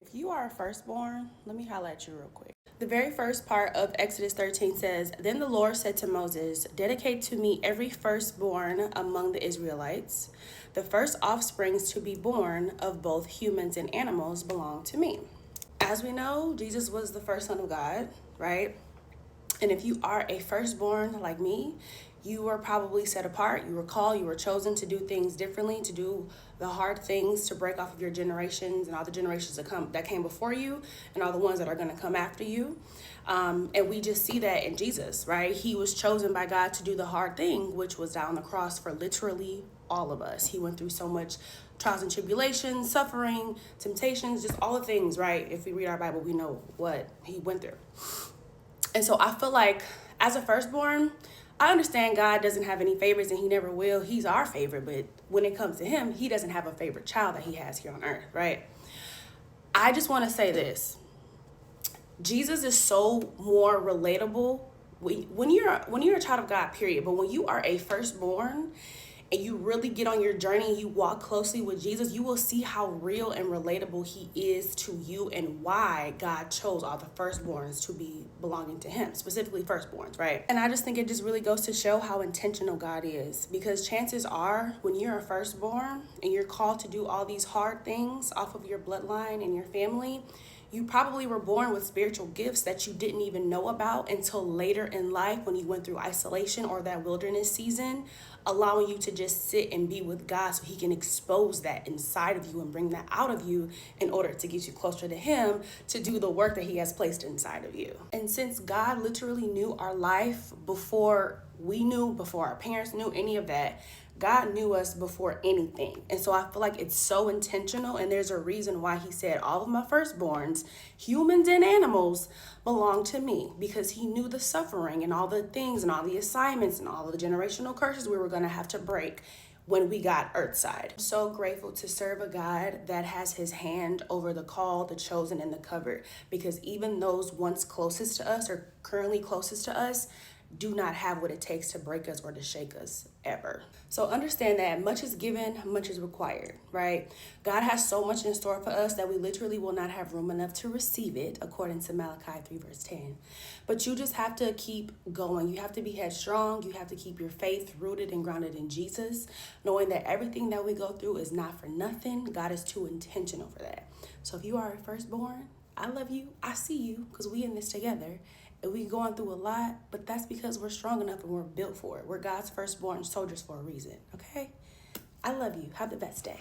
If you are a firstborn, let me holler at you real quick. The very first part of Exodus 13 says, "Then the Lord said to Moses, 'Dedicate to me every firstborn among the Israelites. The first offsprings to be born of both humans and animals belong to me.'" As we know, Jesus was the first son of God, right? And if you are a firstborn like me, you were probably set apart. You were called, you were chosen to do things differently, to do the hard things, to break off of your generations and all the generations that came before you and all the ones that are going to come after you. And we just see that in Jesus, right? He was chosen by God to do the hard thing, which was die on the cross for literally all of us. He went through so much trials and tribulations, suffering, temptations, just all the things, right? If we read our Bible, we know what he went through. And so I feel like as a firstborn, I understand God doesn't have any favorites and he never will. He's our favorite, but when it comes to him, he doesn't have a favorite child that he has here on earth, right? I just want to say this. Jesus is so more relatable when you're a child of God, period. But when you are a firstborn and you really get on your journey and you walk closely with Jesus, you will see how real and relatable he is to you and why God chose all the firstborns to be belonging to him, specifically firstborns, right? And I just think it just really goes to show how intentional God is, because chances are when you're a firstborn and you're called to do all these hard things off of your bloodline and your family, you probably were born with spiritual gifts that you didn't even know about until later in life when you went through isolation or that wilderness season, allowing you to just sit and be with God so he can expose that inside of you and bring that out of you in order to get you closer to him to do the work that he has placed inside of you. And since God literally knew our life before we knew, before our parents knew any of that, God knew us before anything. And so I feel like it's so intentional, and there's a reason why he said all of my firstborns, humans and animals, belong to me, because he knew the suffering and all the things and all the assignments and all the generational curses we were going to have to break when we got earthside. I'm so grateful to serve a God that has his hand over the called, the chosen, and the covered, because even those once closest to us or currently closest to us do not have what it takes to break us or to shake us ever. So understand that much is given, much is required, right? God has so much in store for us that we literally will not have room enough to receive it, according to Malachi 3 verse 10. But you just have to keep going. You have to be headstrong. You have to keep your faith rooted and grounded in Jesus, knowing that everything that we go through is not for nothing. God is too intentional for that. So if you are a firstborn, I love you. I see you, because we in this together. And we going through a lot, but that's because we're strong enough and we're built for it. We're God's firstborn soldiers for a reason, okay? I love you. Have the best day.